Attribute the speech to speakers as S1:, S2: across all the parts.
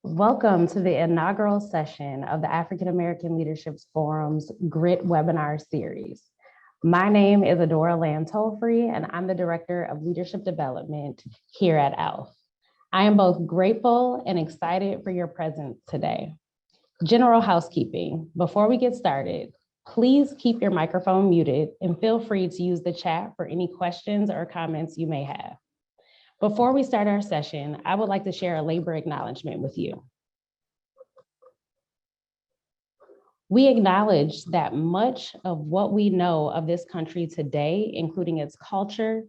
S1: Welcome to the inaugural session of the African American Leadership Forum's GRIT webinar series. My name is Adora Land-Tolfree, and I'm the Director of Leadership Development here at AALF. I am both grateful and excited for your presence today. General housekeeping. Before we get started, please keep your microphone muted and feel free to use the chat for any questions or comments you may have. Before we start our session, I would like to share a labor acknowledgement with you. We acknowledge that much of what we know of this country today, including its culture,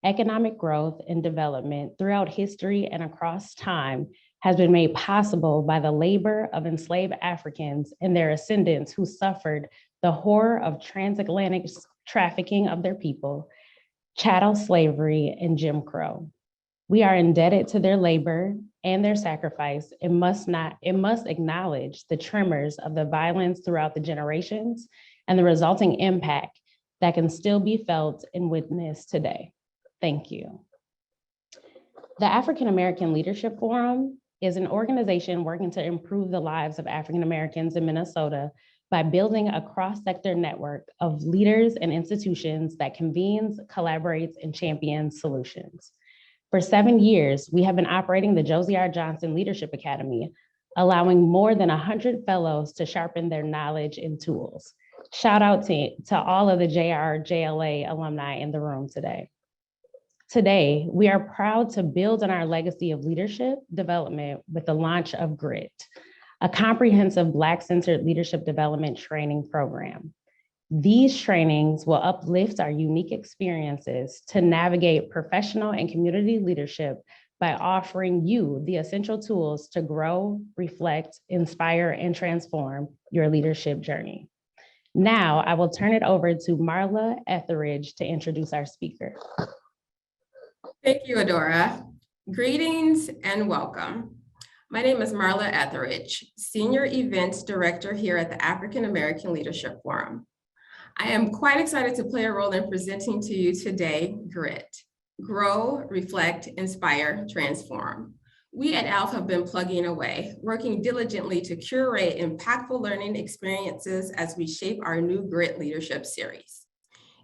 S1: economic growth, and development throughout history and across time, has been made possible by the labor of enslaved Africans and their ascendants who suffered the horror of transatlantic trafficking of their people, chattel slavery, and Jim Crow. We are indebted to their labor and their sacrifice and must acknowledge the tremors of the violence throughout the generations and the resulting impact that can still be felt and witnessed today. Thank you. The African American Leadership Forum is an organization working to improve the lives of African Americans in Minnesota by building a cross-sector network of leaders and institutions that convenes, collaborates, and champions solutions. For 7 years, we have been operating the Josie R. Johnson Leadership Academy, allowing more than 100 fellows to sharpen their knowledge and tools. Shout out to all of the JRJLA alumni in the room today. Today, we are proud to build on our legacy of leadership development with the launch of GRIT, a comprehensive Black-centered leadership development training program. These trainings will uplift our unique experiences to navigate professional and community leadership by offering you the essential tools to grow, reflect, inspire, and transform your leadership journey. Now, I will turn it over to Marla Etheridge to introduce our speaker.
S2: Thank you, Adora. Greetings and welcome. My name is Marla Etheridge, Senior Events Director here at the African American Leadership Forum. I am quite excited to play a role in presenting to you today, GRIT, Grow, Reflect, Inspire, Transform. We at AALF have been plugging away, working diligently to curate impactful learning experiences as we shape our new GRIT Leadership Series.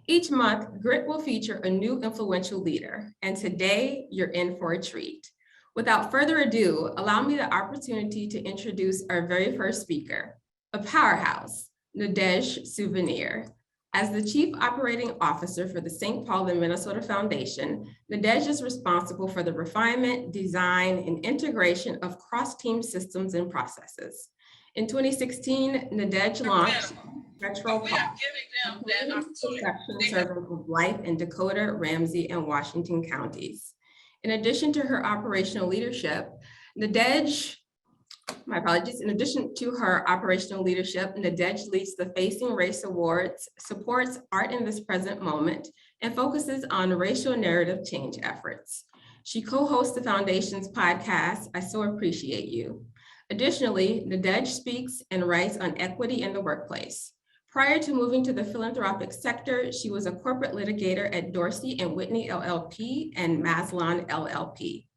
S2: Each month, GRIT will feature a new influential leader, and today you're in for a treat. Without further ado, allow me the opportunity to introduce our very first speaker, a powerhouse, Nadege Souvenir. As the Chief Operating Officer for the St. Paul and Minnesota Foundation, Nadege is responsible for the refinement, design, and integration of cross-team systems and processes. In 2016, Nadege launched Metro Pulse, serving of life in Dakota, Ramsey, and Washington counties. In addition to her operational leadership, in addition to her operational leadership, Nadege leads the Facing Race Awards, supports art in this present moment, and focuses on racial narrative change efforts. She co-hosts the Foundation's podcast, I So Appreciate You. Additionally, Nadege speaks and writes on equity in the workplace. Prior to moving to the philanthropic sector, she was a corporate litigator at Dorsey and Whitney LLP and Maslon LLP.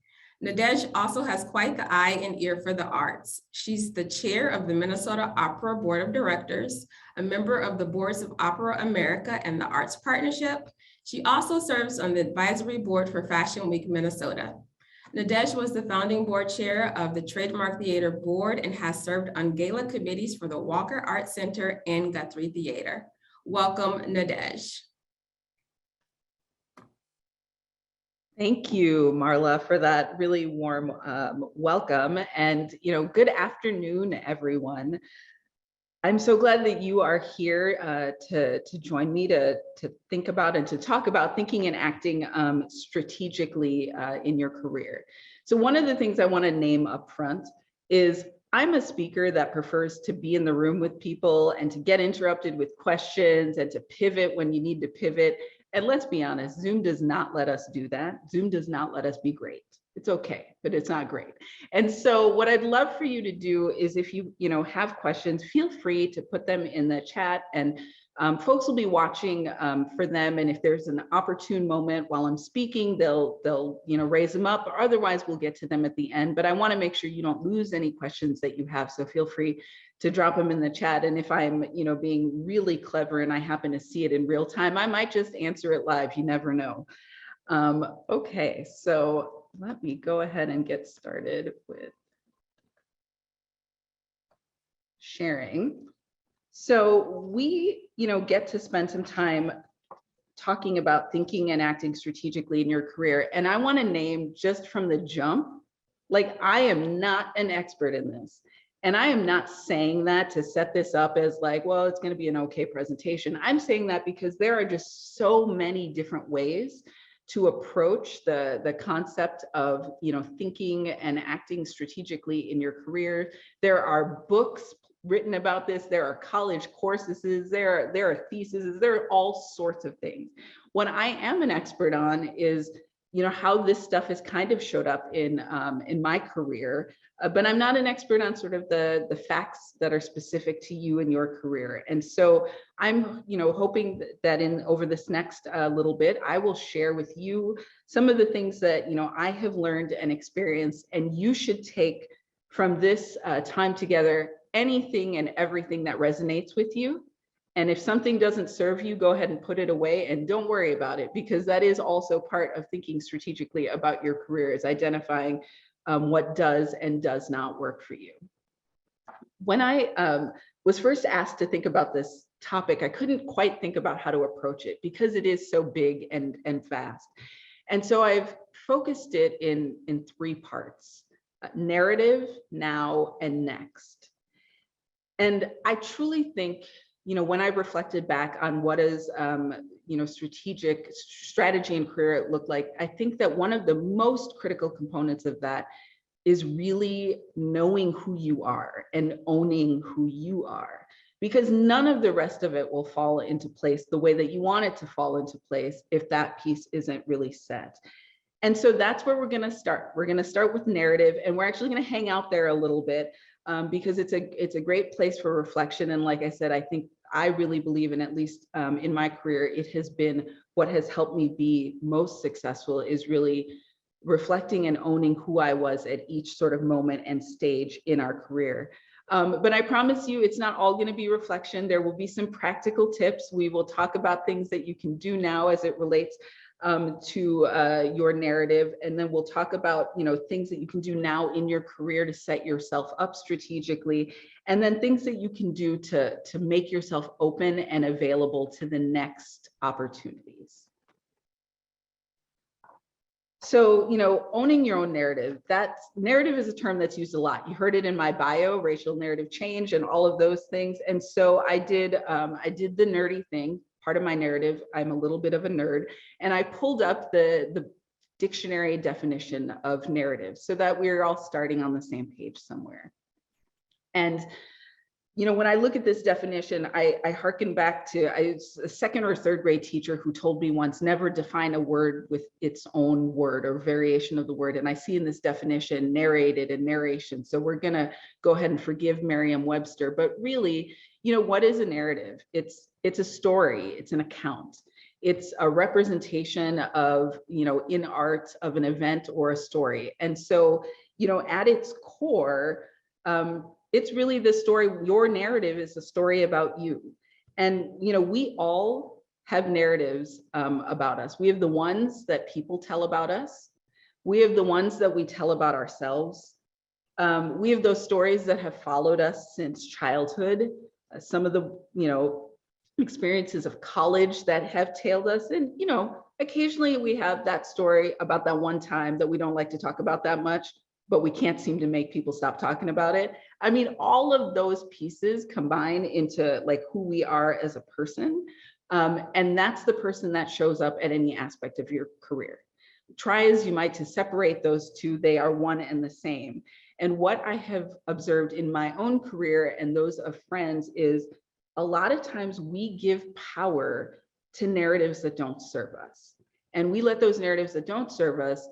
S2: Nadege also has quite the eye and ear for the arts. She's the chair of the Minnesota Opera Board of Directors, a member of the boards of Opera America and the Arts Partnership. She also serves on the advisory board for Fashion Week Minnesota. Nadege was the founding board chair of the Trademark Theater Board and has served on gala committees for the Walker Art Center and Guthrie Theater. Welcome, Nadege.
S3: Thank you, Marla, for that really warm welcome. And good afternoon, everyone. I'm so glad that you are here to join me to think about and to talk about thinking and acting strategically in your career. So one of the things I want to name up front is I'm a speaker that prefers to be in the room with people and to get interrupted with questions and to pivot when you need to pivot. And let's be honest, Zoom does not let us do that. Zoom does not let us be great. It's okay, but it's not great. And so what I'd love for you to do is if you have questions, feel free to put them in the chat, and folks will be watching for them. And if there's an opportune moment while I'm speaking, they'll raise them up, or otherwise we'll get to them at the end. But I want to make sure you don't lose any questions that you have. So feel free to drop them in the chat. And if I'm being really clever and I happen to see it in real time, I might just answer it live. You never know. Okay, so let me go ahead and get started with sharing. So we, get to spend some time talking about thinking and acting strategically in your career. And I want to name just from the jump, like, I am not an expert in this. And I am not saying that to set this up as like, well, it's going to be an okay presentation. I'm saying that because there are just so many different ways to approach the concept of thinking and acting strategically in your career. There are books written about this. There are college courses. There are theses. There are all sorts of things. What I am an expert on is how this stuff has kind of showed up in my career, but I'm not an expert on sort of the facts that are specific to you and your career. And so I'm hoping that over this next little bit, I will share with you some of the things that I have learned and experienced, and you should take from this time together anything and everything that resonates with you. And if something doesn't serve you, go ahead and put it away and don't worry about it, because that is also part of thinking strategically about your career, is identifying what does and does not work for you. When I was first asked to think about this topic, I couldn't quite think about how to approach it because it is so big and vast. And so I've focused it in 3 parts: narrative, now, and next. And I truly think, when I reflected back on what is, strategic strategy and career look like, I think that one of the most critical components of that is really knowing who you are and owning who you are, because none of the rest of it will fall into place the way that you want it to fall into place if that piece isn't really set. And so that's where we're going to start. We're going to start with narrative, and we're actually going to hang out there a little bit because it's a great place for reflection. And like I said, I really believe, and at least in my career, it has been what has helped me be most successful, is really reflecting and owning who I was at each sort of moment and stage in our career. But I promise you, it's not all going to be reflection. There will be some practical tips. We will talk about things that you can do now as it relates to your narrative. And then we'll talk about, things that you can do now in your career to set yourself up strategically, and then things that you can do to make yourself open and available to the next opportunities. So, owning your own narrative, that narrative is a term that's used a lot. You heard it in my bio, racial narrative change, and all of those things. And so I did the nerdy thing. Part of my narrative, I'm a little bit of a nerd, and I pulled up the dictionary definition of narrative so that we're all starting on the same page somewhere. And when I look at this definition, I hearken back to a 2nd or 3rd grade teacher who told me once, never define a word with its own word or variation of the word. And I see in this definition narrated and narration. So we're going to go ahead and forgive Merriam-Webster. But really, what is a narrative? It's a story. It's an account. It's a representation of, in art, of an event or a story. And so, at its core, it's really the story. Your narrative is a story about you. And, we all have narratives about us. We have the ones that people tell about us. We have the ones that we tell about ourselves. We have those stories that have followed us since childhood. Some of the, experiences of college that have tailed us. And, occasionally we have that story about that one time that we don't like to talk about that much, but we can't seem to make people stop talking about it. I mean, all of those pieces combine into like who we are as a person. And that's the person that shows up at any aspect of your career. Try as you might to separate those two, they are one and the same. And what I have observed in my own career and those of friends is a lot of times we give power to narratives that don't serve us. And we let those narratives that don't serve us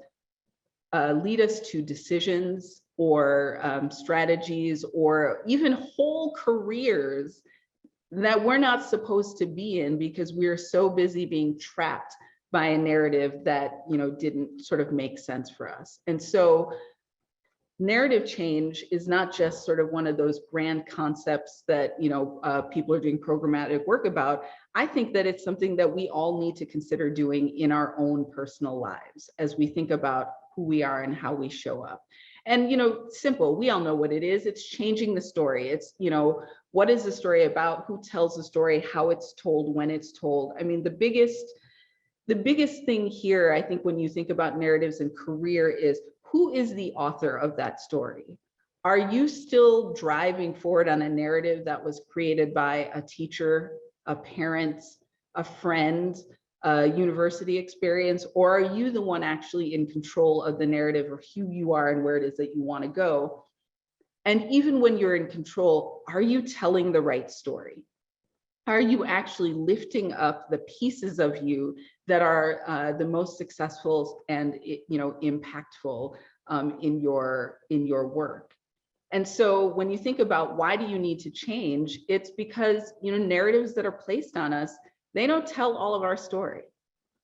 S3: lead us to decisions or strategies or even whole careers that we're not supposed to be in because we're so busy being trapped by a narrative that, you know, didn't sort of make sense for us. And so narrative change is not just sort of one of those grand concepts that, you know, people are doing programmatic work about. I think that it's something that we all need to consider doing in our own personal lives as we think about who we are and how we show up. And, you know, simple, we all know what it is. It's changing the story. It's, you know, what is the story about? Who tells the story? How it's told, when it's told. I mean, the biggest thing here, I think, when you think about narratives and career is, who is the author of that story? Are you still driving forward on a narrative that was created by a teacher, a parent, a friend, a university experience, or are you the one actually in control of the narrative of who you are and where it is that you want to go? And even when you're in control, are you telling the right story? Are you actually lifting up the pieces of you that are the most successful and, you know, impactful in your work? And so when you think about why do you need to change, it's because, you know, narratives that are placed on us, they don't tell all of our story.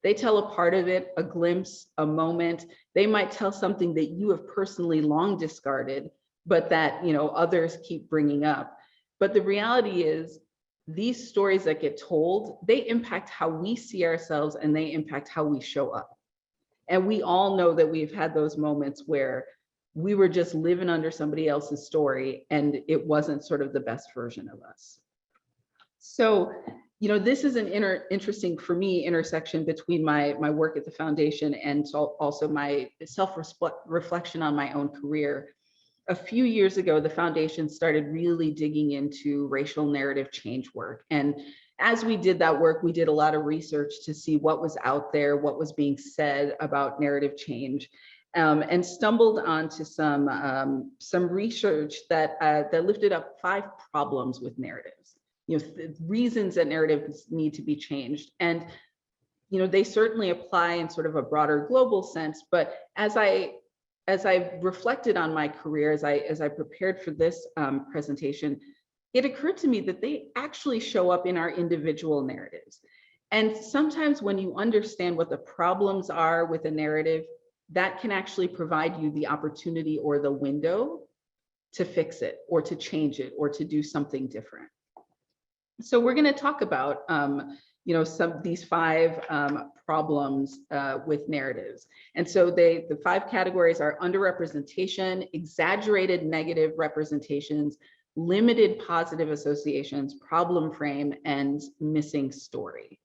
S3: They tell a part of it, a glimpse, a moment. They might tell something that you have personally long discarded, but that, you know, others keep bringing up. But the reality is, these stories that get told, they impact how we see ourselves and they impact how we show up. And we all know that we've had those moments where we were just living under somebody else's story and it wasn't sort of the best version of us. So, you know, this is an interesting, for me, intersection between my work at the foundation and also my self-reflection on my own career. A few years ago, the foundation started really digging into racial narrative change work. And as we did that work, we did a lot of research to see what was out there, what was being said about narrative change, and stumbled onto some research that lifted up 5 problems with narratives. You know, reasons that narratives need to be changed. And, you know, they certainly apply in sort of a broader global sense, but as I reflected on my career, as I prepared for this presentation, it occurred to me that they actually show up in our individual narratives. And sometimes when you understand what the problems are with a narrative, that can actually provide you the opportunity or the window to fix it or to change it or to do something different. So we're going to talk about you know, these 5 problems with narratives. And so the 5 categories are underrepresentation, exaggerated negative representations, limited positive associations, problem frame, and missing story.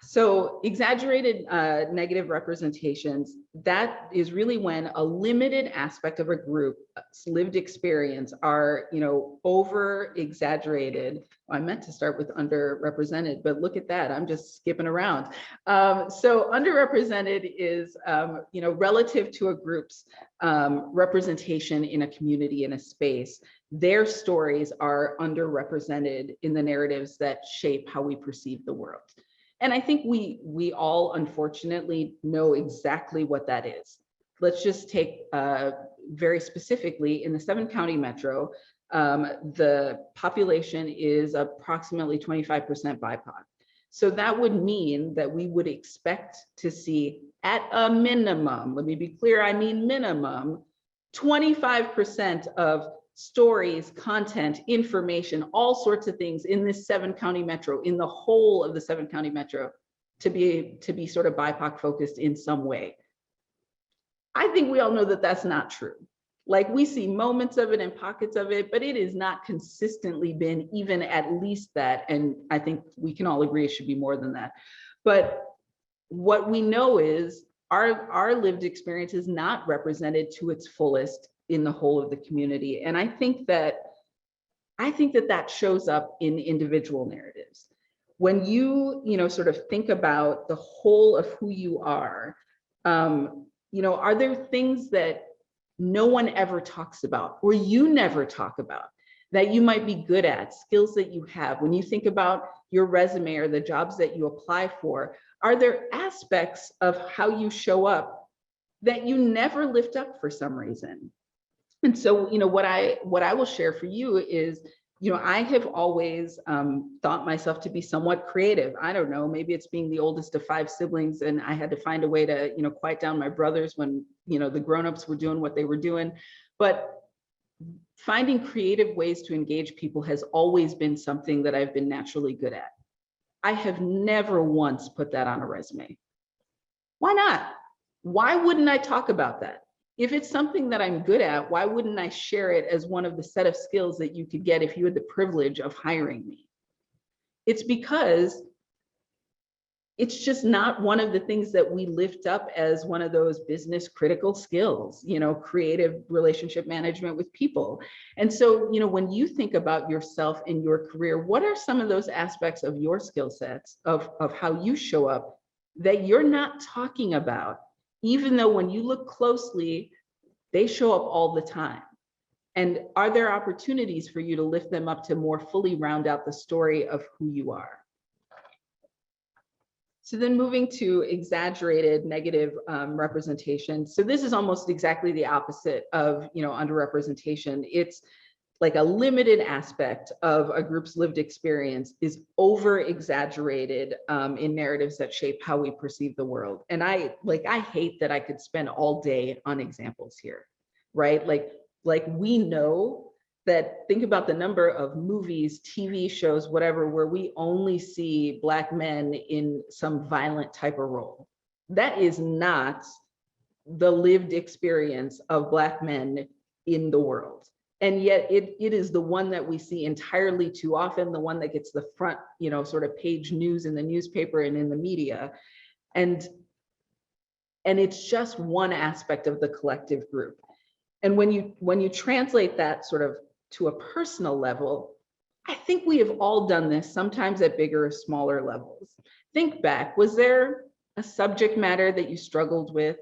S3: So exaggerated negative representations, that is really when a limited aspect of a group's lived experience are, you know, over exaggerated. I meant to start with underrepresented, but look at that, I'm just skipping around. So underrepresented is, you know, relative to a group's representation in a community, in a space. Their stories are underrepresented in the narratives that shape how we perceive the world. And I think we all, unfortunately, know exactly what that is. Let's just take very specifically in the 7-county metro, the population is approximately 25% BIPOC. So that would mean that we would expect to see, at a minimum, let me be clear, I mean minimum, 25% of stories, content, information, all sorts of things in this 7-county metro, in the whole of the 7-county metro, to be sort of BIPOC focused in some way. I think we all know that that's not true. Like, we see moments of it and pockets of it, but it has not consistently been even at least that. And I think we can all agree it should be more than that. But what we know is our lived experience is not represented to its fullest in the whole of the community. And I think that that shows up in individual narratives. When you know, sort of think about the whole of who you are, you know, are there things that no one ever talks about, or you never talk about, that you might be good at, skills that you have? When you think about your resume or the jobs that you apply for, are there aspects of how you show up that you never lift up for some reason. And so, what I will share for you is, I have always thought myself to be somewhat creative. I don't know, maybe it's being the oldest of 5 siblings and I had to find a way to, quiet down my brothers when, the grownups were doing what they were doing. But finding creative ways to engage people has always been something that I've been naturally good at. I have never once put that on a resume. Why not? Why wouldn't I talk about that? If it's something that I'm good at, why wouldn't I share it as one of the set of skills that you could get if you had the privilege of hiring me? It's because it's just not one of the things that we lift up as one of those business critical skills, creative relationship management with people. And so, when you think about yourself in your career, what are some of those aspects of your skill sets of how you show up that you're not talking about, even though when you look closely, they show up all the time? And are there opportunities for you to lift them up to more fully round out the story of who you are? So then moving to exaggerated negative representation. So this is almost exactly the opposite of, underrepresentation. It's like a limited aspect of a group's lived experience is over exaggerated in narratives that shape how we perceive the world. And I hate that I could spend all day on examples here, right? Like we know that, think about the number of movies, TV shows, whatever, where we only see Black men in some violent type of role. That is not the lived experience of Black men in the world. And yet it is the one that we see entirely too often, the one that gets the front, sort of page news in the newspaper and in the media. And it's just one aspect of the collective group. And when you translate that sort of to a personal level, I think we have all done this, sometimes at bigger or smaller levels. Think back, was there a subject matter that you struggled with,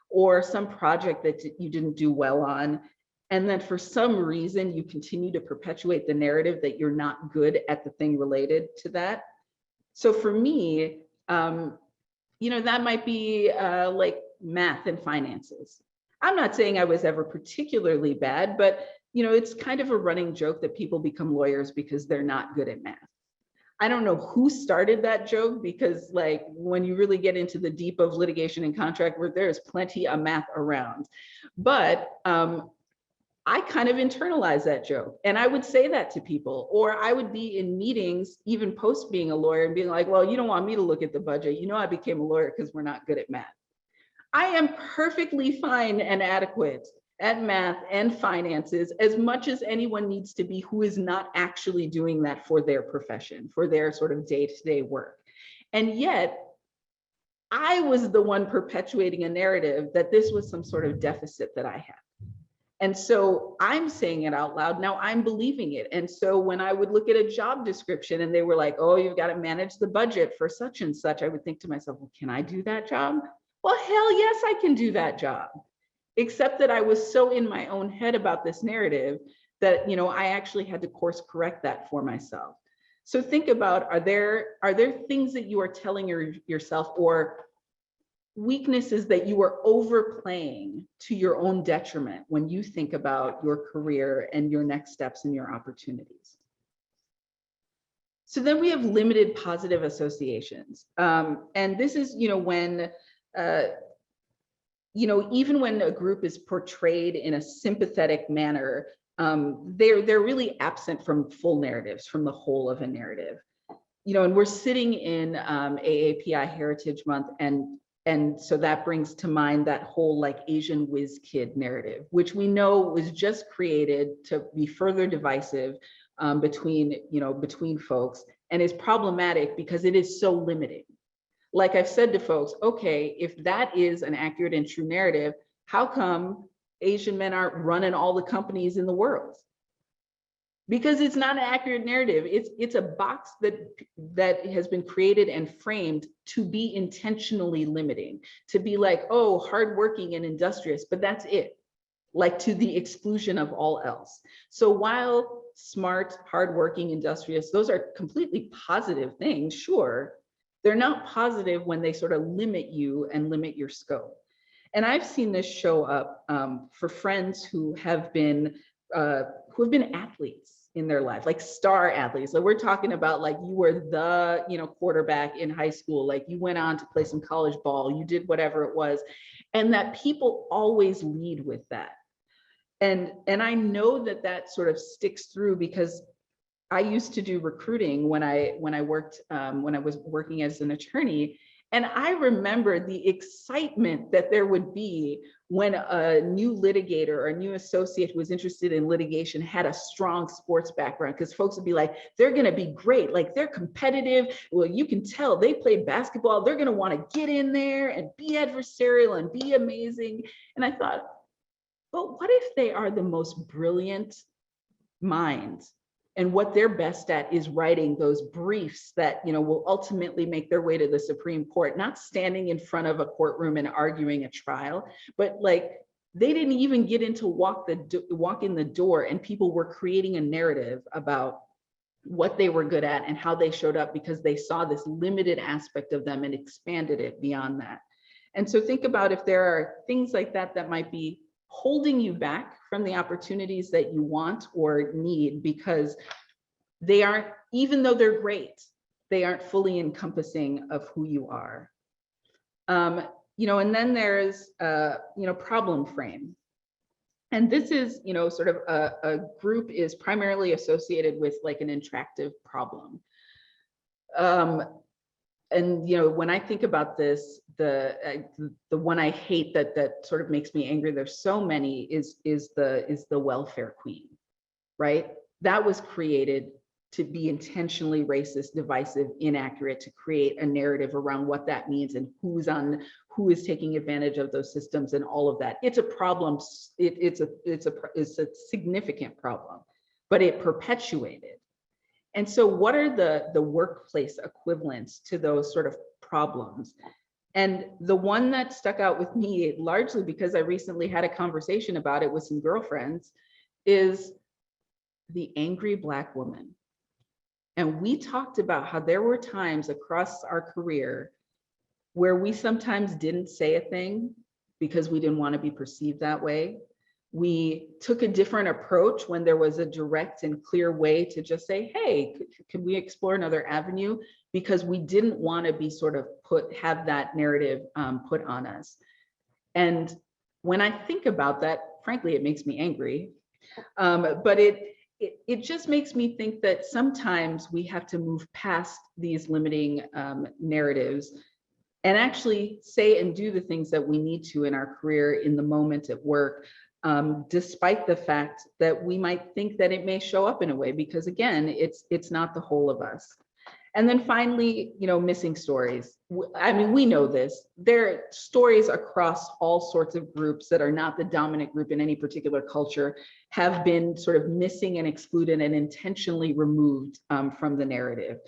S3: or some project that you didn't do well on, and then for some reason you continue to perpetuate the narrative that you're not good at the thing related to that? So for me, that might be like math and finances. I'm not saying I was ever particularly bad, but it's kind of a running joke that people become lawyers because they're not good at math. I don't know who started that joke, because when you really get into the deep of litigation and contract work, there's plenty of math around. But I kind of internalized that joke, and I would say that to people, or I would be in meetings, even post being a lawyer, and being like, well, you don't want me to look at the budget. I became a lawyer because we're not good at math. I am perfectly fine and adequate at math and finances as much as anyone needs to be who is not actually doing that for their profession, for their sort of day-to-day work. And yet, I was the one perpetuating a narrative that this was some sort of deficit that I had. And so I'm saying it out loud, now I'm believing it. And so when I would look at a job description and they were like, oh, you've got to manage the budget for such and such, I would think to myself, well, can I do that job? Well, hell yes, I can do that job. Except that I was so in my own head about this narrative that, I actually had to course correct that for myself. So think about, are there things that you are telling yourself, or weaknesses that you are overplaying to your own detriment when you think about your career and your next steps and your opportunities? So then we have limited positive associations. And this is, when even when a group is portrayed in a sympathetic manner, they're really absent from full narratives, from the whole of a narrative. And we're sitting in AAPI Heritage Month, and so that brings to mind that whole Asian whiz kid narrative, which we know was just created to be further divisive between folks, and is problematic because it is so limiting. Like I've said to folks, okay, if that is an accurate and true narrative, how come Asian men aren't running all the companies in the world? Because it's not an accurate narrative. It's a box that has been created and framed to be intentionally limiting, to be like, oh, hardworking and industrious, but that's it, to the exclusion of all else. So while smart, hardworking, industrious, those are completely positive things, sure, they're not positive when they sort of limit you and limit your scope. And I've seen this show up for friends who have been athletes in their life, like star athletes. So we're talking about like you were the, quarterback in high school, like you went on to play some college ball, you did whatever it was, and that people always lead with that. And I know that that sort of sticks through because I used to do recruiting when I was working as an attorney. And I remember the excitement that there would be when a new litigator or a new associate who was interested in litigation had a strong sports background, because folks would be like, they're going to be great. Like they're competitive. Well, you can tell they played basketball. They're going to want to get in there and be adversarial and be amazing. And I thought, but what if they are the most brilliant minds? And what they're best at is writing those briefs that will ultimately make their way to the Supreme Court, not standing in front of a courtroom and arguing a trial, but like they didn't even get into walk in the door, and people were creating a narrative about what they were good at and how they showed up because they saw this limited aspect of them and expanded it beyond that. And so think about if there are things like that that might be holding you back from the opportunities that you want or need, because they aren't, even though they're great, they aren't fully encompassing of who you are. And then there's, problem frame. And this is, sort of a group is primarily associated with like an attractive problem. And when I think about this, the one I hate that sort of makes me angry, there's so many, is the welfare queen, right? That was created to be intentionally racist, divisive, inaccurate, to create a narrative around what that means and who is taking advantage of those systems and all of that. It's a problem. It's a significant problem, but it perpetuated. And so what are the workplace equivalents to those sort of problems? And the one that stuck out with me, largely because I recently had a conversation about it with some girlfriends, is the angry Black woman. And we talked about how there were times across our career where we sometimes didn't say a thing because we didn't want to be perceived that way. We took a different approach when there was a direct and clear way to just say, hey, could we explore another avenue? Because we didn't want to be sort of have that narrative put on us. And when I think about that, frankly, it makes me angry. But it just makes me think that sometimes we have to move past these limiting narratives and actually say and do the things that we need to in our career, in the moment at work, despite the fact that we might think that it may show up in a way, because again, it's not the whole of us. And then finally, missing stories. I mean, we know this. There are stories across all sorts of groups that are not the dominant group in any particular culture have been sort of missing and excluded and intentionally removed from the narrative.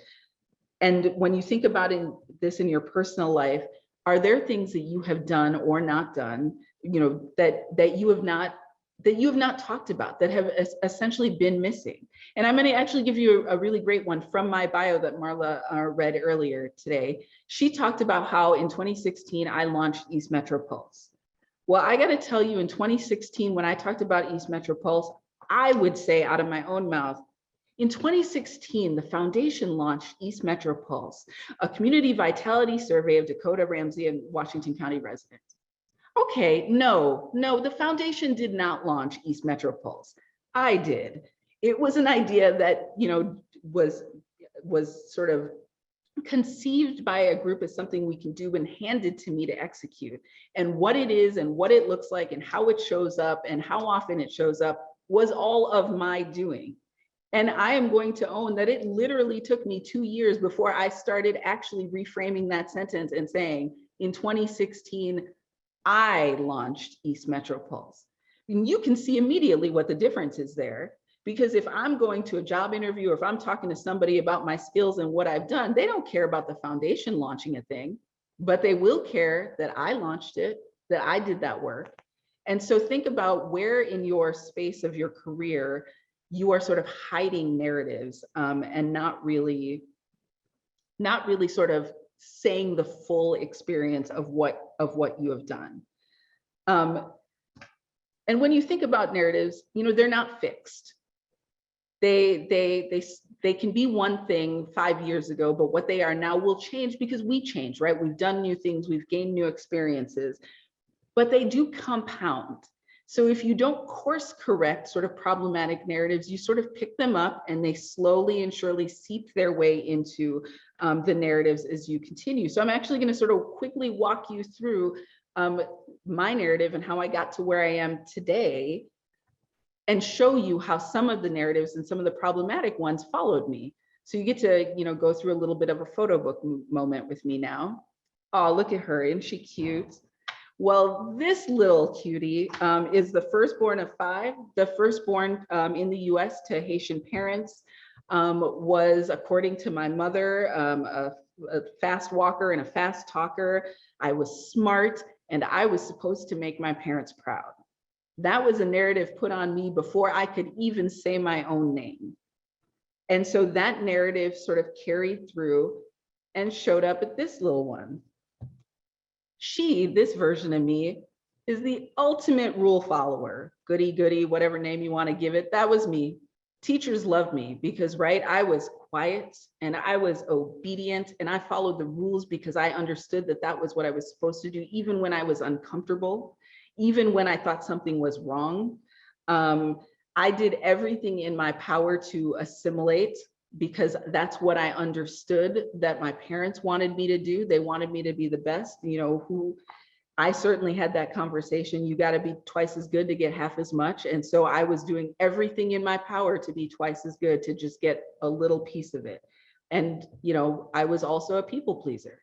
S3: And when you think about this in your personal life, are there things that you have done or not done, that you have not talked about, that have essentially been missing? And I'm going to actually give you a really great one from my bio that Marla read earlier today. She talked about how in 2016, I launched East Metro Pulse. Well, I got to tell you, in 2016, when I talked about East Metro Pulse, I would say out of my own mouth, in 2016, the foundation launched East Metro Pulse, a community vitality survey of Dakota, Ramsey, and Washington County residents. Okay, no, the foundation did not launch East Metro Pulse. I did. It was an idea that, was sort of conceived by a group as something we can do and handed to me to execute. And what it is and what it looks like and how it shows up and how often it shows up was all of my doing. And I am going to own that it literally took me 2 years before I started actually reframing that sentence and saying, in 2016, I launched East Metro Pulse. And you can see immediately what the difference is there, because if I'm going to a job interview or if I'm talking to somebody about my skills and what I've done, they don't care about the foundation launching a thing, but they will care that I launched it, that I did that work. And so think about where in your space of your career you are sort of hiding narratives and not really sort of saying the full experience of what you have done. And when you think about narratives, they're not fixed. They can be one thing 5 years ago, but what they are now will change because we change, right? We've done new things, we've gained new experiences, but they do compound. So if you don't course correct sort of problematic narratives, you sort of pick them up and they slowly and surely seep their way into the narratives as you continue. So I'm actually going to sort of quickly walk you through my narrative and how I got to where I am today, and show you how some of the narratives and some of the problematic ones followed me. So you get to, go through a little bit of a photo book moment with me now. Oh, look at her, isn't she cute? Well, this little cutie is the firstborn of 5. The firstborn in the US to Haitian parents, was, according to my mother, a fast walker and a fast talker. I was smart and I was supposed to make my parents proud. That was a narrative put on me before I could even say my own name. And so that narrative sort of carried through and showed up at this little one. This version of me, is the ultimate rule follower. Goody goody, whatever name you want to give it, that was me. Teachers loved me because, right, I was quiet and I was obedient and I followed the rules because I understood that that was what I was supposed to do, even when I was uncomfortable, even when I thought something was wrong. I did everything in my power to assimilate because that's what I understood that my parents wanted me to do. They wanted me to be the best, I certainly had that conversation. You got to be twice as good to get half as much. And so I was doing everything in my power to be twice as good, to just get a little piece of it. And, I was also a people pleaser.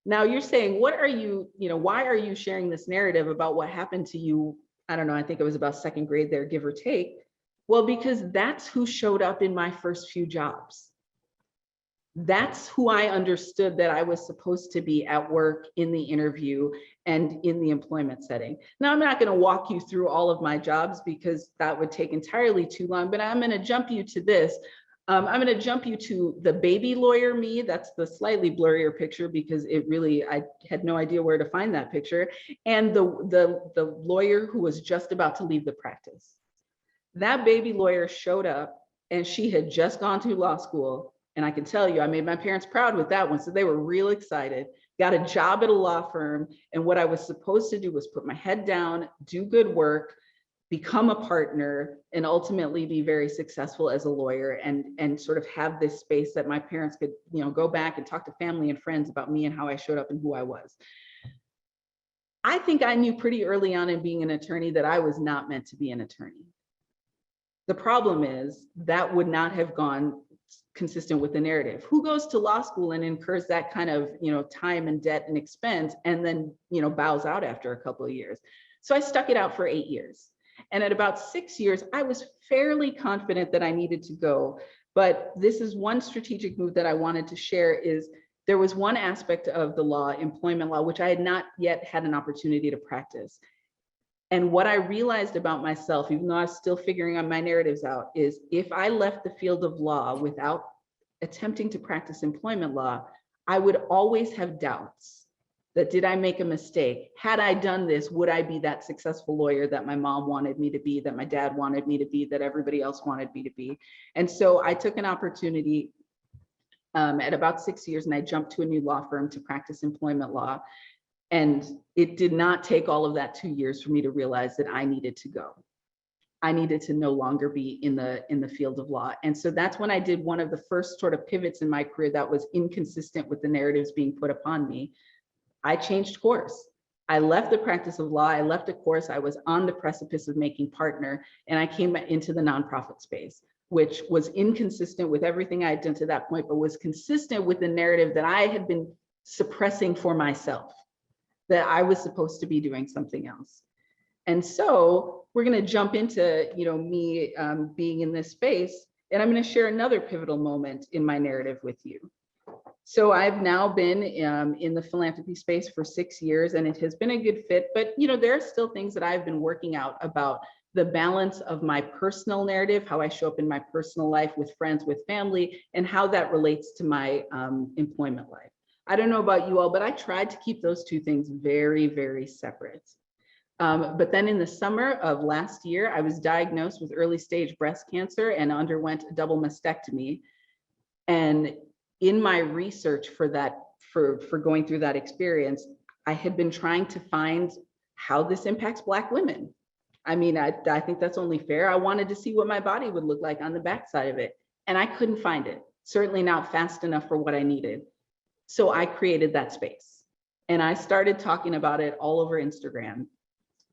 S3: Now you're saying, why are you sharing this narrative about what happened to you? I don't know, I think it was about 2nd grade there, give or take. Well, because that's who showed up in my first few jobs. That's who I understood that I was supposed to be at work, in the interview, and in the employment setting. Now, I'm not going to walk you through all of my jobs because that would take entirely too long, but I'm going to jump you to this. I'm going to jump you to the baby lawyer me. That's the slightly blurrier picture because I had no idea where to find that picture. And the lawyer who was just about to leave the practice. That baby lawyer showed up and she had just gone to law school. And I can tell you, I made my parents proud with that one. So they were real excited, got a job at a law firm. And what I was supposed to do was put my head down, do good work, become a partner, and ultimately be very successful as a lawyer, and sort of have this space that my parents could, go back and talk to family and friends about me and how I showed up and who I was. I think I knew pretty early on in being an attorney that I was not meant to be an attorney. The problem is that would not have gone consistent with the narrative. Who goes to law school and incurs that kind of, time and debt and expense and then, bows out after a couple of years? So I stuck it out for 8 years. And at about 6 years, I was fairly confident that I needed to go. But this is one strategic move that I wanted to share. Is there was one aspect of the law, employment law, which I had not yet had an opportunity to practice. And what I realized about myself, even though I was still figuring my narratives out, is if I left the field of law without attempting to practice employment law, I would always have doubts that, did I make a mistake? Had I done this, would I be that successful lawyer that my mom wanted me to be, that my dad wanted me to be, that everybody else wanted me to be? And so I took an opportunity at about 6 years, and I jumped to a new law firm to practice employment law. And it did not take all of that 2 years for me to realize that I needed to go. I needed to no longer be in the field of law. And so that's when I did one of the first sort of pivots in my career that was inconsistent with the narratives being put upon me. I changed course. I left the practice of law. I left a course. I was on the precipice of making partner, and I came into the nonprofit space, which was inconsistent with everything I had done to that point, but was consistent with the narrative that I had been suppressing for myself, that I was supposed to be doing something else. And so we're going to jump into, me being in this space, and I'm going to share another pivotal moment in my narrative with you. So I've now been in the philanthropy space for 6 years, and it has been a good fit, but there are still things that I've been working out about the balance of my personal narrative, how I show up in my personal life with friends, with family, and how that relates to my employment life. I don't know about you all, but I tried to keep those two things very, very separate. But then in the summer of last year, I was diagnosed with early stage breast cancer and underwent a double mastectomy. And in my research for that, for going through that experience, I had been trying to find how this impacts Black women. I mean, I think that's only fair. I wanted to see what my body would look like on the backside of it. And I couldn't find it, certainly not fast enough for what I needed. So I created that space and I started talking about it all over Instagram.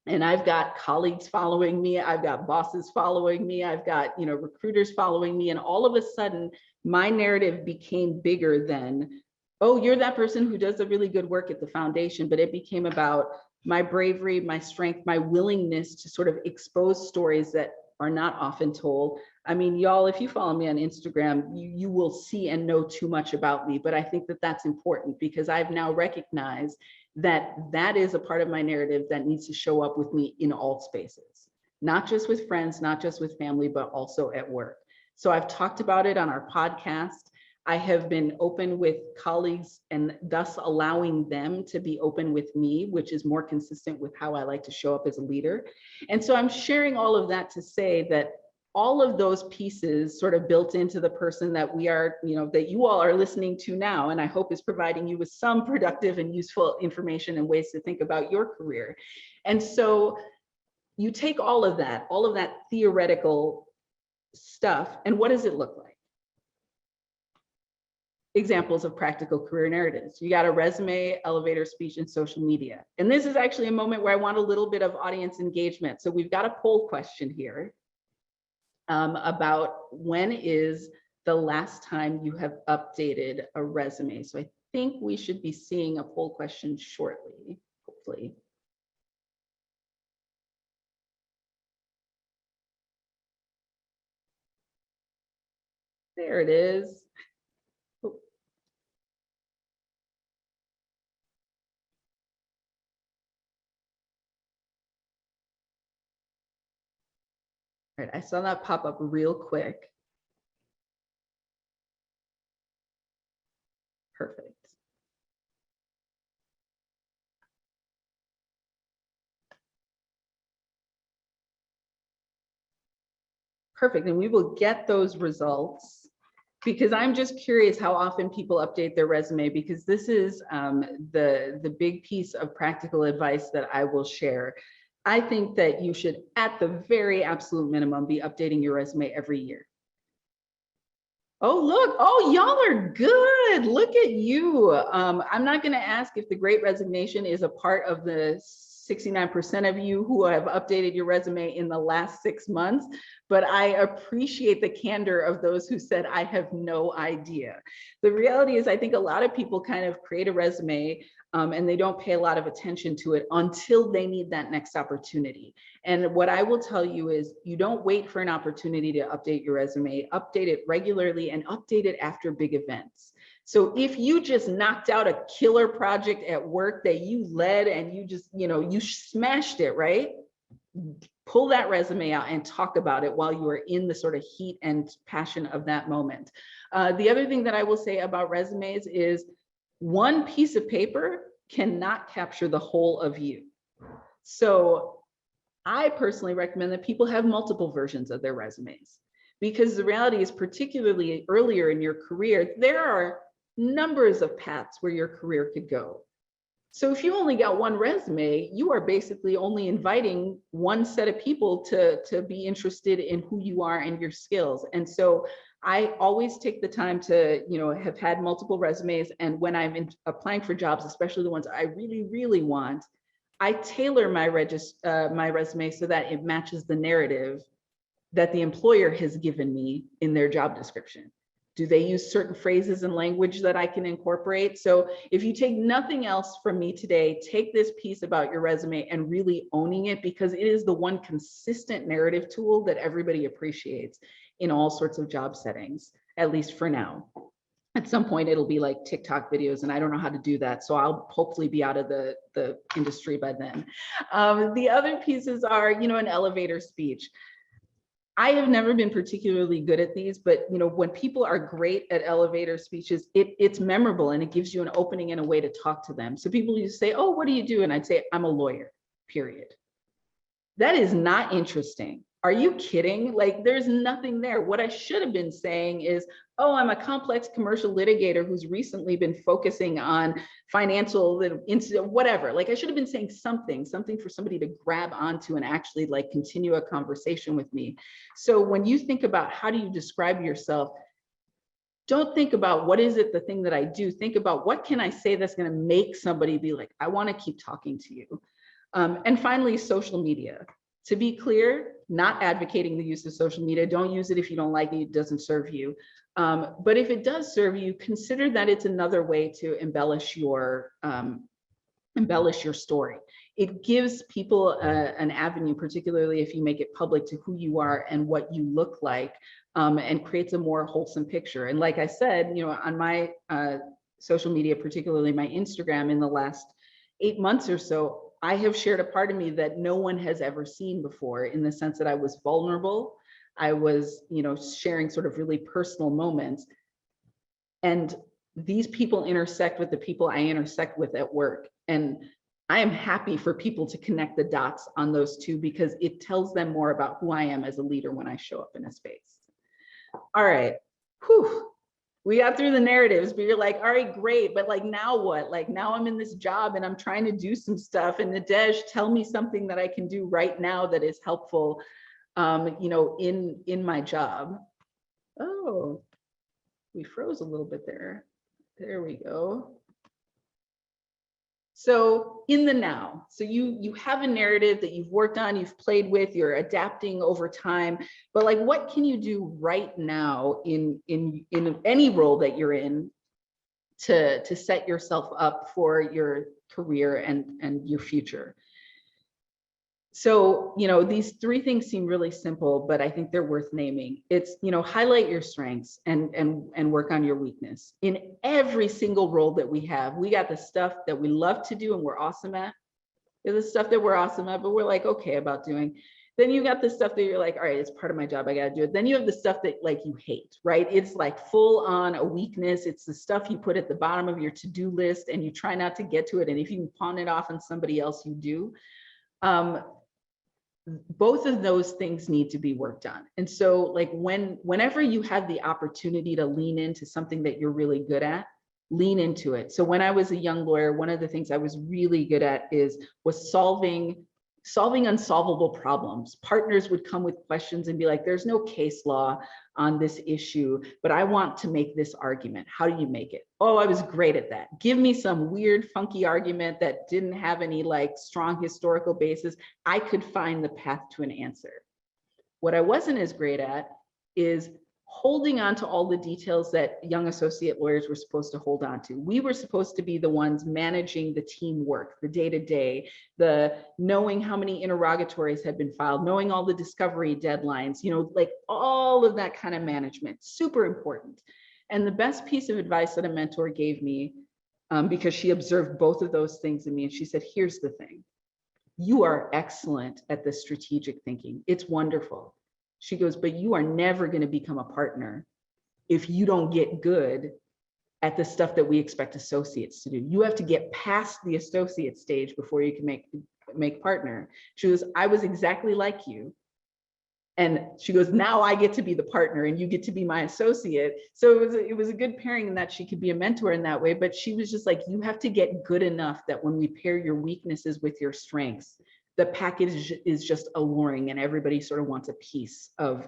S3: And I've got colleagues following me, I've got bosses following me, I've got, you know, recruiters following me. And all of a sudden, my narrative became bigger than, oh, you're that person who does the really good work at the foundation, but it became about my bravery, my strength, my willingness to sort of expose stories that are not often told. I mean, y'all, if you follow me on Instagram, you will see and know too much about me, but I think that that's important because I've now recognized that that is a part of my narrative that needs to show up with me in all spaces, not just with friends, not just with family, but also at work. So I've talked about it on our podcast. I have been open with colleagues and thus allowing them to be open with me, which is more consistent with how I like to show up as a leader. And so I'm sharing all of that to say that all of those pieces sort of built into the person that we are, you know, that you all are listening to now, and I hope is providing you with some productive and useful information and ways to think about your career. And so you take all of that theoretical stuff, and what does it look like? Examples of practical career narratives. You got a resume, elevator speech, and social media. And this is actually a moment where I want a little bit of audience engagement. So we've got a poll question here about when is the last time you have updated a resume. So I think we should be seeing a poll question shortly, hopefully. There it is. All right, I saw that pop up real quick. Perfect. Perfect, and we will get those results because I'm just curious how often people update their resume, because this is the big piece of practical advice that I will share. I think that you should, at the very absolute minimum, be updating your resume every year. Oh, look, oh, y'all are good. Look at you. I'm not gonna ask if the Great Resignation is a part of the 69% of you who have updated your resume in the last 6 months, but I appreciate the candor of those who said, I have no idea. The reality is I think a lot of people kind of create a resume and they don't pay a lot of attention to it until they need that next opportunity. And what I will tell you is you don't wait for an opportunity to update your resume, update it regularly and update it after big events. So if you just knocked out a killer project at work that you led and you just, you know, you smashed it, right? Pull that resume out and talk about it while you are in the sort of heat and passion of that moment. The other thing that I will say about resumes is one piece of paper cannot capture the whole of you. So I personally recommend that people have multiple versions of their resumes, because the reality is, particularly earlier in your career, there are numbers of paths where your career could go. So if you only got one resume, you are basically only inviting one set of people to be interested in who you are and your skills. And so I always take the time to, you know, have had multiple resumes. And when I'm applying for jobs, especially the ones I really, really want, I tailor my resume so that it matches the narrative that the employer has given me in their job description. Do they use certain phrases and language that I can incorporate? So if you take nothing else from me today, take this piece about your resume and really owning it, because it is the one consistent narrative tool that everybody appreciates in all sorts of job settings, at least for now. At some point, it'll be like TikTok videos, and I don't know how to do that. So I'll hopefully be out of the industry by then. The other pieces are, you know, an elevator speech. I have never been particularly good at these, but you know, when people are great at elevator speeches, it's memorable and it gives you an opening and a way to talk to them. So people used to say, oh, what do you do? And I'd say, I'm a lawyer, period. That is not interesting. Are you kidding? Like, there's nothing there. What I should have been saying is, oh, I'm a complex commercial litigator who's recently been focusing on financial incident, whatever. Like, I should have been saying something for somebody to grab onto and actually like continue a conversation with me. So when you think about how do you describe yourself, don't think about what is it, the thing that I do. Think about what can I say that's going to make somebody be like, I want to keep talking to you. And finally, social media. To be clear, not advocating the use of social media. Don't use it if you don't like it, it doesn't serve you. But if it does serve you, consider that it's another way to embellish your story. It gives people an avenue, particularly if you make it public, to who you are and what you look like, and creates a more wholesome picture. And like I said, on my social media, particularly my Instagram, in the last 8 months or so, I have shared a part of me that no one has ever seen before, in the sense that I was vulnerable. I was, sharing sort of really personal moments. And these people intersect with the people I intersect with at work. And I am happy for people to connect the dots on those two, because it tells them more about who I am as a leader when I show up in a space. All right. Whew. We got through the narratives, but you're like, all right, great. But like, now what? Like, now I'm in this job and I'm trying to do some stuff. And Nadege, tell me something that I can do right now that is helpful, in my job. Oh, we froze a little bit there. There we go. So in the now, so you have a narrative that you've worked on, you've played with, you're adapting over time, but like, what can you do right now in any role that you're in to set yourself up for your career and your future? So, these three things seem really simple, but I think they're worth naming. It's, highlight your strengths and work on your weakness. In every single role that we have, we got the stuff that we love to do and we're awesome at. There's the stuff that we're awesome at, but we're like, okay about doing. Then you got the stuff that you're like, all right, it's part of my job, I gotta do it. Then you have the stuff that like you hate, right? It's like full on a weakness. It's the stuff you put at the bottom of your to-do list and you try not to get to it. And if you can pawn it off on somebody else, you do. Both of those things need to be worked on. And so like whenever you have the opportunity to lean into something that you're really good at, lean into it. So when I was a young lawyer, one of the things I was really good at was solving unsolvable problems. Partners would come with questions and be like, there's no case law on this issue, but I want to make this argument. How do you make it? Oh, I was great at that. Give me some weird, funky argument that didn't have any like strong historical basis. I could find the path to an answer. What I wasn't as great at is holding on to all the details that young associate lawyers were supposed to hold on to. We were supposed to be the ones managing the teamwork, the day-to-day, the knowing how many interrogatories had been filed, knowing all the discovery deadlines, like all of that kind of management, super important. And the best piece of advice that a mentor gave me, because she observed both of those things in me, and she said, here's the thing, you are excellent at the strategic thinking. It's wonderful. She goes, but you are never going to become a partner if you don't get good at the stuff that we expect associates to do. You have to get past the associate stage before you can make partner. She goes, I was exactly like you. And she goes, now I get to be the partner and you get to be my associate. So it was a good pairing in that she could be a mentor in that way, but she was just like, you have to get good enough that when we pair your weaknesses with your strengths, the package is just alluring and everybody sort of wants a piece of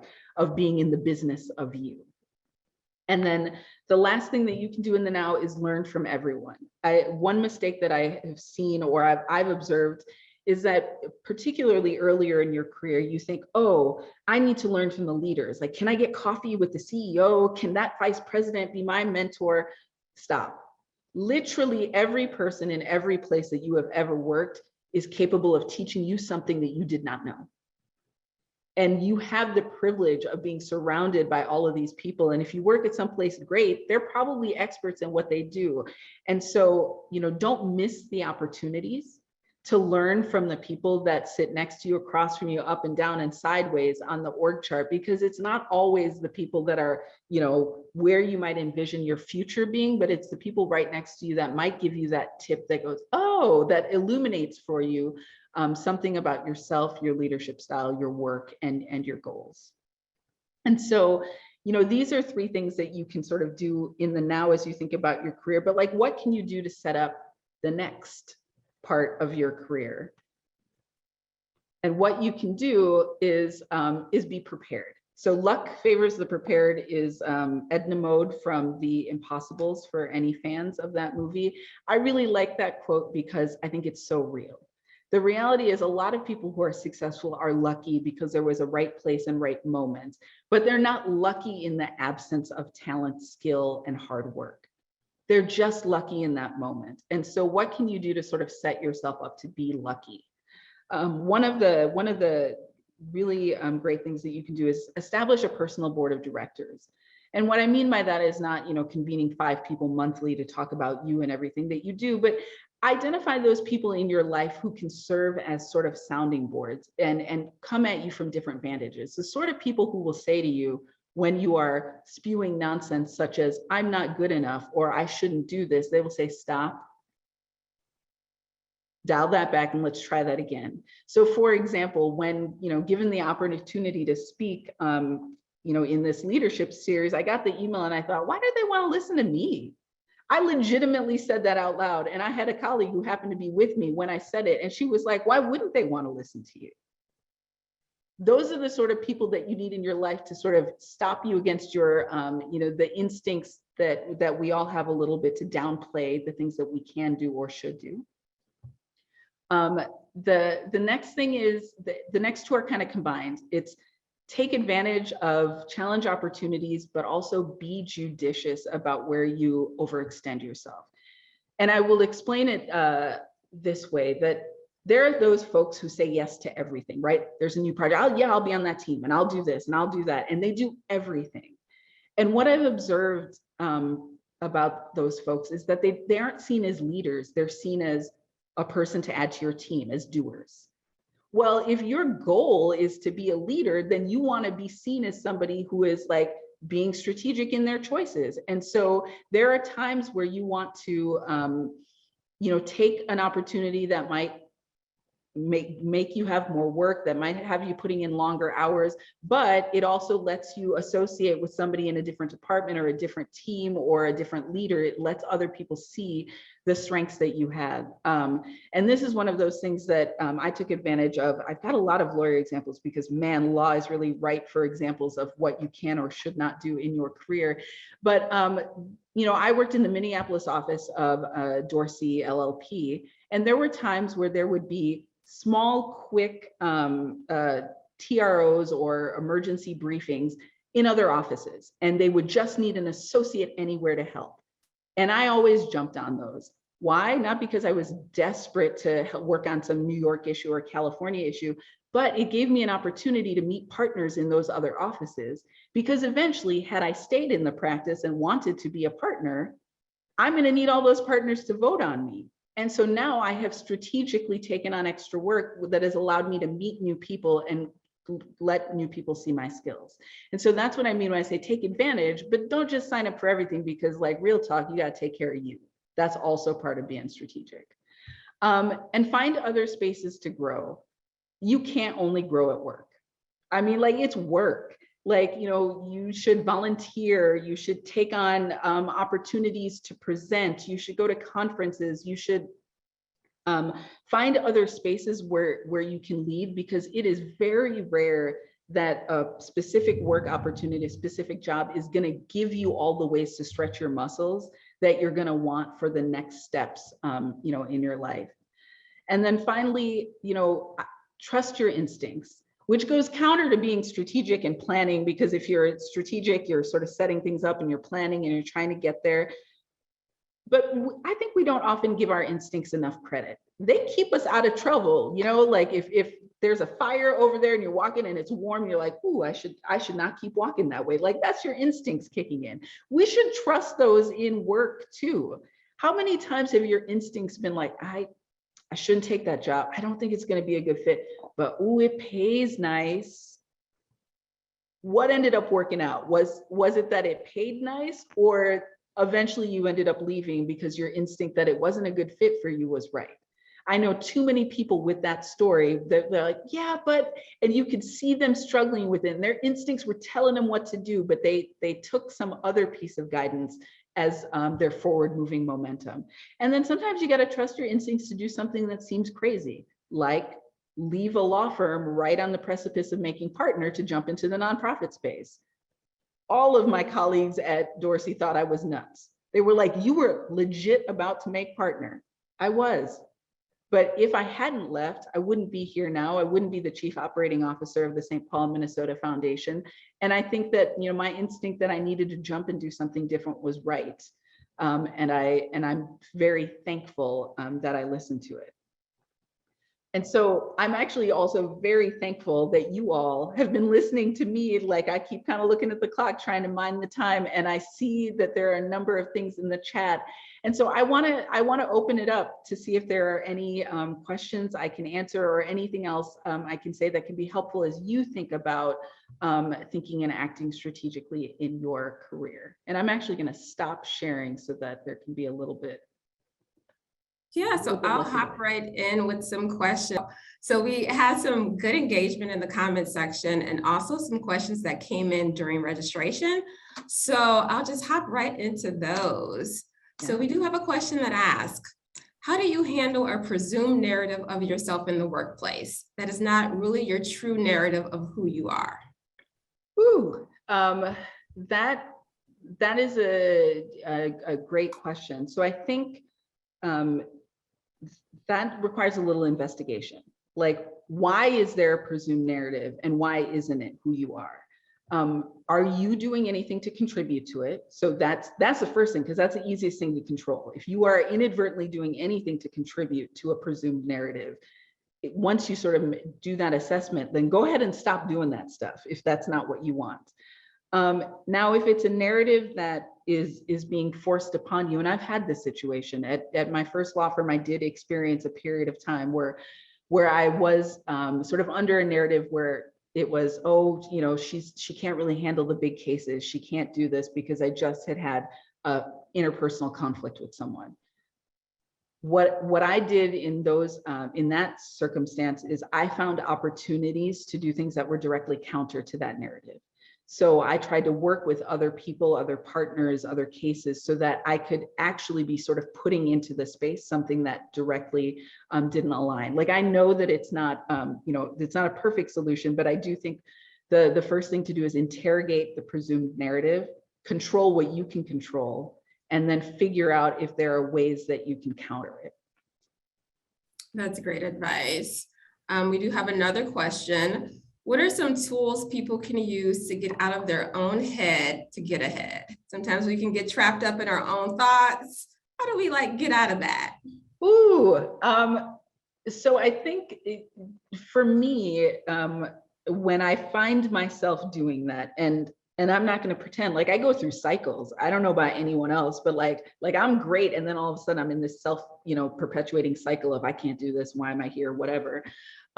S3: being in the business of you. And then the last thing that you can do in the now is learn from everyone. One mistake that I have seen or I've observed is that particularly earlier in your career, you think, oh, I need to learn from the leaders. Like, can I get coffee with the CEO? Can that vice president be my mentor? Stop. Literally every person in every place that you have ever worked is capable of teaching you something that you did not know. And you have the privilege of being surrounded by all of these people. And if you work at some place great, they're probably experts in what they do. And so, don't miss the opportunities to learn from the people that sit next to you, across from you, up and down and sideways on the org chart, because it's not always the people that are, where you might envision your future being, but it's the people right next to you that might give you that tip that goes, oh, that illuminates for you something about yourself, your leadership style, your work, and your goals. And so, these are 3 things that you can sort of do in the now as you think about your career, but like, what can you do to set up the next part of your career? And what you can do is be prepared. So luck favors the prepared is Edna Mode from The Impossibles, for any fans of that movie. I really like that quote because I think it's so real. The reality is a lot of people who are successful are lucky because there was a right place and right moment, but they're not lucky in the absence of talent, skill, and hard work. They're just lucky in that moment. And so what can you do to sort of set yourself up to be lucky? One of the really great things that you can do is establish a personal board of directors. And what I mean by that is not, convening 5 people monthly to talk about you and everything that you do, but identify those people in your life who can serve as sort of sounding boards and come at you from different vantages. The sort of people who will say to you when you are spewing nonsense such as, I'm not good enough, or I shouldn't do this, they will say, stop. Dial that back and let's try that again. So for example, when, given the opportunity to speak, in this leadership series, I got the email and I thought, why do they want to listen to me? I legitimately said that out loud. And I had a colleague who happened to be with me when I said it. And she was like, why wouldn't they want to listen to you? Those are the sort of people that you need in your life to sort of stop you against your, the instincts that we all have a little bit to downplay the things that we can do or should do. The next thing is, the next 2 are kind of combined. It's take advantage of challenge opportunities, but also be judicious about where you overextend yourself. And I will explain it this way, that there are those folks who say yes to everything, right? There's a new project, I'll be on that team and I'll do this and I'll do that. And they do everything. And what I've observed about those folks is that they aren't seen as leaders. They're seen as a person to add to your team, as doers. Well, if your goal is to be a leader, then you want to be seen as somebody who is like being strategic in their choices. And so there are times where you want to, take an opportunity that might make you have more work, that might have you putting in longer hours, but it also lets you associate with somebody in a different department or a different team or a different leader. It lets other people see the strengths that you have. And this is one of those things that I took advantage of. I've got a lot of lawyer examples because, man, law is really ripe for examples of what you can or should not do in your career. But, I worked in the Minneapolis office of Dorsey LLP, and there were times where there would be small, quick TROs or emergency briefings in other offices, and they would just need an associate anywhere to help. And I always jumped on those. Why? Not because I was desperate to work on some New York issue or California issue, but it gave me an opportunity to meet partners in those other offices, because eventually, had I stayed in the practice and wanted to be a partner, I'm going to need all those partners to vote on me. And so now I have strategically taken on extra work that has allowed me to meet new people and let new people see my skills. And so that's what I mean when I say take advantage, but don't just sign up for everything, because like real talk, you got to take care of you. That's also part of being strategic. And find other spaces to grow. You can't only grow at work. I mean, like, it's work. Like, you should volunteer, you should take on opportunities to present, you should go to conferences, you should find other spaces where you can lead, because it is very rare that a specific work opportunity, a specific job is going to give you all the ways to stretch your muscles that you're going to want for the next steps, in your life. And then finally, trust your instincts, which goes counter to being strategic and planning, because if you're strategic, you're sort of setting things up and you're planning and you're trying to get there. But I think we don't often give our instincts enough credit. They keep us out of trouble. Like if there's a fire over there and you're walking and it's warm, you're like, ooh, I should not keep walking that way. Like, that's your instincts kicking in. We should trust those in work too. How many times have your instincts been like, I shouldn't take that job, I don't think it's going to be a good fit, but ooh, it pays nice. What ended up working out? Was it that it paid nice, or eventually you ended up leaving because your instinct that it wasn't a good fit for you was right? I know too many people with that story that they're like, yeah, but, and you could see them struggling with it. And their instincts were telling them what to do, but they took some other piece of guidance as their forward moving momentum. And then sometimes you got to trust your instincts to do something that seems crazy, like leave a law firm right on the precipice of making partner to jump into the nonprofit space. All of my colleagues at Dorsey thought I was nuts. They were like, you were legit about to make partner. I was. But if I hadn't left, I wouldn't be here now. I wouldn't be the chief operating officer of the St. Paul, Minnesota Foundation. And I think that, you know, my instinct that I needed to jump and do something different was right. And I'm very thankful that I listened to it. And so I'm actually also very thankful that you all have been listening to me. Like, I keep kind of looking at the clock, trying to mind the time, and I see that there are a number of things in the chat. And so I want to open it up to see if there are any questions I can answer, or anything else I can say that can be helpful as you think about thinking and acting strategically in your career. And I'm actually going to stop sharing so that there can be a little bit.
S2: Yeah, so I'll hop right in with some questions. So we had some good engagement in the comment section, and also some questions that came in during registration. So I'll just hop right into those. Yeah. So we do have a question that asks, how do you handle a presumed narrative of yourself in the workplace that is not really your true narrative of who you are?
S3: Ooh, that is a great question. So I think that requires a little investigation. Like, why is there a presumed narrative, and why isn't it who you are? Are you doing anything to contribute to it? So that's the first thing, because that's the easiest thing to control. If you are inadvertently doing anything to contribute to a presumed narrative, once you sort of do that assessment, then go ahead and stop doing that stuff if that's not what you want. Now, if it's a narrative that is being forced upon you, and I've had this situation at my first law firm, I did experience a period of time where I was sort of under a narrative where it was, oh, you know, she can't really handle the big cases. She can't do this because I just had a interpersonal conflict with someone. What I did in those in that circumstance is I found opportunities to do things that were directly counter to that narrative. So I tried to work with other people, other partners, other cases, so that I could actually be sort of putting into the space something that directly didn't align. Like, I know that it's not, you know, it's not a perfect solution, but I do think the first thing to do is interrogate the presumed narrative, control what you can control, and then figure out if there are ways that you can counter it.
S2: That's great advice. We do have another question. What are some tools people can use to get out of their own head to get ahead? Sometimes we can get trapped up in our own thoughts. How do we get out of that?
S3: Ooh, so I think for me, when I find myself doing that, and I'm not going to pretend, like, I go through cycles. I don't know about anyone else, but like I'm great, and then all of a sudden I'm in this perpetuating cycle of I can't do this. Why am I here? Whatever.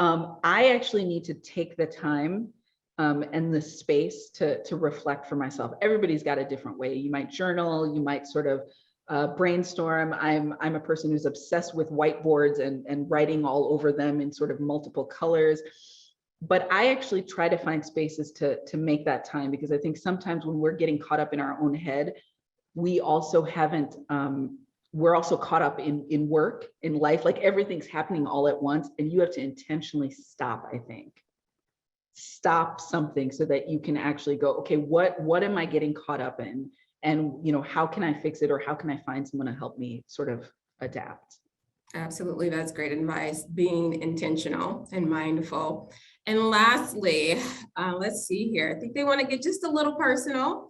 S3: I actually need to take the time and the space to reflect for myself. Everybody's got a different way. You might journal, you might sort of brainstorm. I'm a person who's obsessed with whiteboards and writing all over them in sort of multiple colors. But I actually try to find spaces to make that time, because I think sometimes when we're getting caught up in our own head, we also haven't, we're also caught up in work, in life, like everything's happening all at once, and you have to intentionally stop, I think. Stop something so that you can actually go, okay, what am I getting caught up in? And, you know, how can I fix it, or how can I find someone to help me sort of adapt?
S2: Absolutely, that's great advice, being intentional and mindful. And lastly, let's see here. I think they want to get just a little personal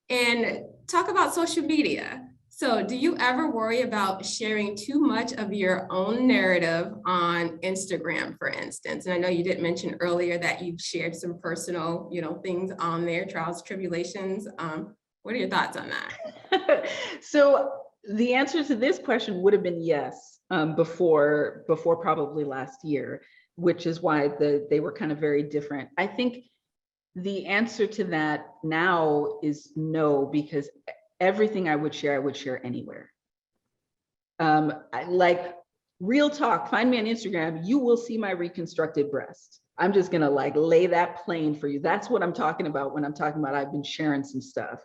S2: and talk about social media. So do you ever worry about sharing too much of your own narrative on Instagram, for instance? And I know you did mention earlier that you've shared some personal, things on there, trials, tribulations. What are your thoughts on that?
S3: So the answer to this question would have been yes, before probably last year, which is why they were kind of very different. I think the answer to that now is no, because everything I would share anywhere. Real talk, find me on Instagram, you will see my reconstructed breast. I'm just gonna like lay that plain for you. That's what I'm talking about when I'm talking about I've been sharing some stuff.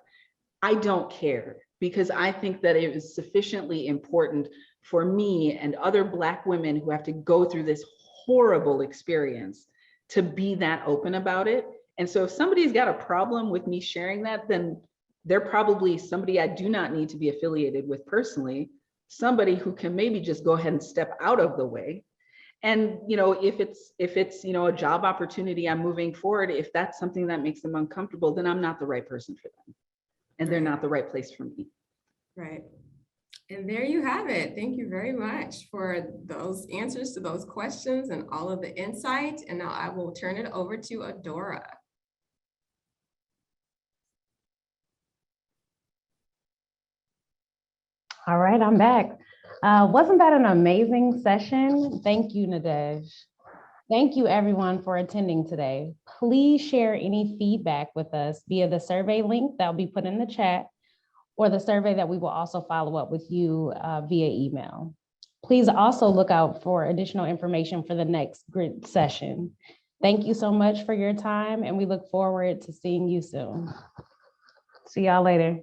S3: I don't care, because I think that it is sufficiently important for me and other Black women who have to go through this horrible experience to be that open about it. And so if somebody's got a problem with me sharing that, then they're probably somebody I do not need to be affiliated with personally, somebody who can maybe just go ahead and step out of the way. And if it's a job opportunity I'm moving forward, if that's something that makes them uncomfortable, then I'm not the right person for them, and they're not the right place for me.
S2: Right. And there you have it. Thank you very much for those answers to those questions and all of the insights. And now I will turn it over to Adora.
S1: All right, I'm back. Wasn't that an amazing session? Thank you, Nadege. Thank you everyone for attending today. Please share any feedback with us via the survey link that will be put in the chat, or the survey that we will also follow up with you via email. Please also look out for additional information for the next grid session. Thank you so much for your time, and we look forward to seeing you soon. See y'all later.